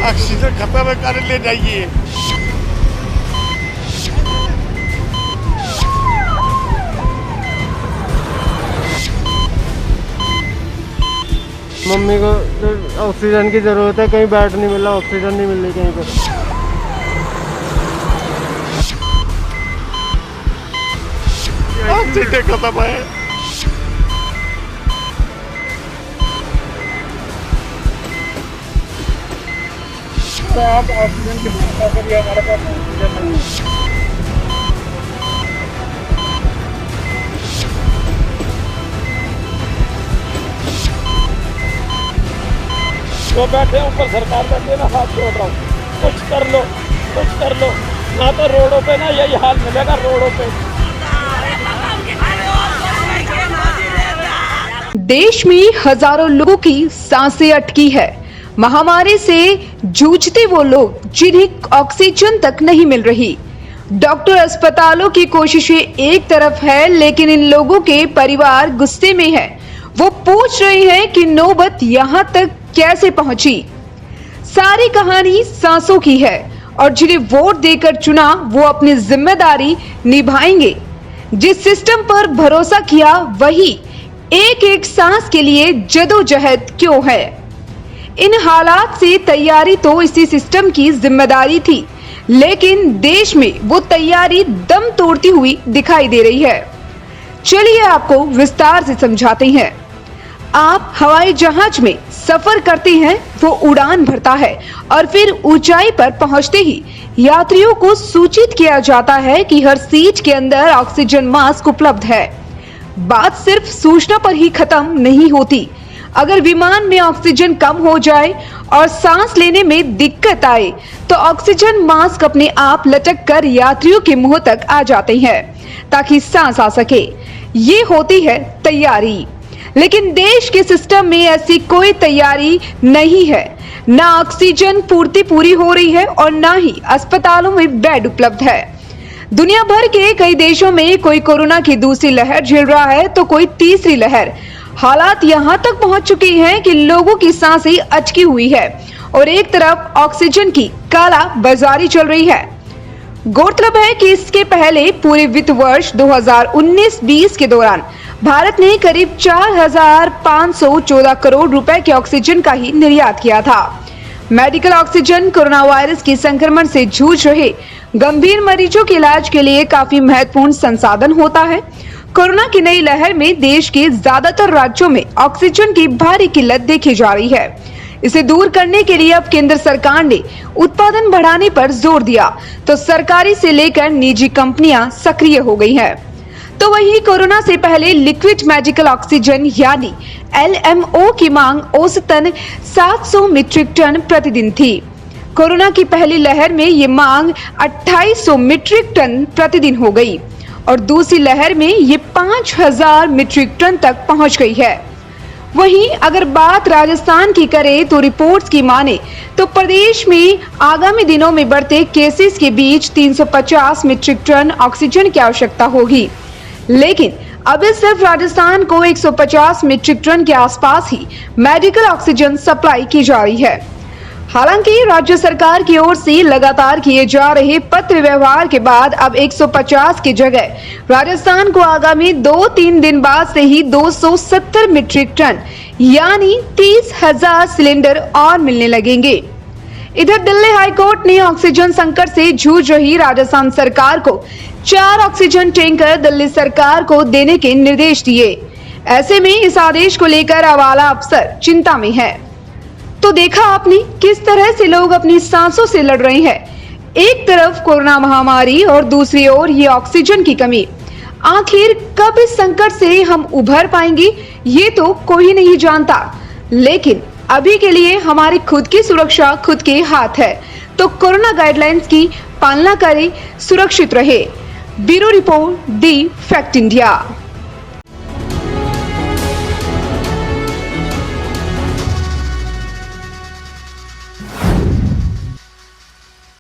Oxygen खत्म है, कर ले जाइए। मम्मी को ऑक्सीजन की ज़रूरत है, कहीं बेड नहीं मिला, ऑक्सीजन नहीं मिल रही कहीं पर। सीटें खत्म है। तो आप ऑक्सीजन की व्यवस्था करिए, हमारे पास ऑक्सीजन नहीं है। जो बैठे ऊपर सरकार बैठे ना, हाथ जोड़ रहा हूँ, कुछ कर लो, कुछ कर लो, ना तो रोडों पे ना यही हाल मिलेगा रोडों पे। देश में हजारों लोगों की सांसें अटकी है। महामारी से जूझते वो लोग जिन्हें ऑक्सीजन तक नहीं मिल रही। डॉक्टर, अस्पतालों की कोशिशें एक तरफ है, लेकिन इन लोगों के परिवार गुस्से में है। वो पूछ रहे हैं कि नौबत यहाँ तक कैसे पहुंची। सारी कहानी सांसों की है और जिन्हें वोट देकर चुना वो अपनी जिम्मेदारी निभाएंगे। जिस सिस्टम पर भरोसा किया वही एक एक सांस के लिए जदोजहद क्यों है। इन हालात से तैयारी तो इसी सिस्टम की जिम्मेदारी थी, लेकिन देश में वो तैयारी दम तोड़ती हुई दिखाई दे रही है। चलिए आपको विस्तार से समझाते हैं। आप हवाई जहाज में सफर करते हैं, वो उड़ान भरता है और फिर ऊंचाई पर पहुंचते ही यात्रियों को सूचित किया जाता है कि हर सीट के अंदर ऑक्सीजन मास्क उपलब्ध है। बात सिर्फ सूचना पर ही खत्म नहीं होती। अगर विमान में ऑक्सीजन कम हो जाए और सांस लेने में दिक्कत आए तो ऑक्सीजन मास्क अपने आप लटक कर यात्रियों के मुंह तक आ जाते हैं ताकि सांस आ सके। ये होती है तैयारी। लेकिन देश के सिस्टम में ऐसी कोई तैयारी नहीं है। ना ऑक्सीजन पूर्ति पूरी हो रही है और ना ही अस्पतालों में बेड उपलब्ध है। दुनिया भर के कई देशों में कोई कोरोना की दूसरी लहर झेल रहा है तो कोई तीसरी लहर। हालात यहाँ तक पहुंच चुकी हैं कि लोगों की सांसें अटकी हुई है और एक तरफ ऑक्सीजन की काला बाजारी चल रही है। गौरतलब है कि इसके पहले पूरे वित्त वर्ष 2019-20 के दौरान भारत ने करीब 4,514 करोड़ रुपए के ऑक्सीजन का ही निर्यात किया था। मेडिकल ऑक्सीजन कोरोना वायरस के संक्रमण से जूझ रहे गंभीर मरीजों के इलाज के लिए काफी महत्वपूर्ण संसाधन होता है। कोरोना की नई लहर में देश के ज्यादातर राज्यों में ऑक्सीजन की भारी किल्लत देखी जा रही है। इसे दूर करने के लिए अब केंद्र सरकार ने उत्पादन बढ़ाने पर जोर दिया तो सरकारी से लेकर निजी कंपनियां सक्रिय हो गई हैं। तो वहीं कोरोना से पहले लिक्विड मेडिकल ऑक्सीजन यानी LMO की मांग औसतन 700 मीट्रिक टन प्रतिदिन थी। कोरोना की पहली लहर में ये मांग 2800 मीट्रिक टन प्रतिदिन हो गई और दूसरी लहर में ये 5000 मीट्रिक टन तक पहुंच गई है। वहीं अगर बात राजस्थान की करें तो रिपोर्ट्स की माने तो प्रदेश में आगामी दिनों में बढ़ते केसेस के बीच 350 मीट्रिक टन ऑक्सीजन की आवश्यकता होगी। लेकिन अभी सिर्फ राजस्थान को 150 मीट्रिक टन के आसपास ही मेडिकल ऑक्सीजन सप्लाई की जा रही है। हालांकि राज्य सरकार की ओर से लगातार किए जा रहे पत्र व्यवहार के बाद अब 150 की जगह राजस्थान को आगामी 2-3 दिन बाद से ही 270 मीट्रिक टन यानी 30,000 सिलेंडर और मिलने लगेंगे। इधर दिल्ली हाईकोर्ट ने ऑक्सीजन संकट से जूझ रही राजस्थान सरकार को 4 ऑक्सीजन टैंकर दिल्ली सरकार को देने के निर्देश दिए। ऐसे में इस आदेश को लेकर आवाला अफसर चिंता में है। तो देखा आपने किस तरह से लोग अपनी सांसों से लड़ रहे हैं। एक तरफ कोरोना महामारी और दूसरी ओर ये ऑक्सीजन की कमी। आखिर कब इस संकट से हम उभर पाएंगे ये तो कोई नहीं जानता, लेकिन अभी के लिए हमारी खुद की सुरक्षा खुद के हाथ है। तो कोरोना गाइडलाइंस की पालना करें, सुरक्षित रहे। ब्यूरो रिपोर्ट, दी फैक्ट इंडिया।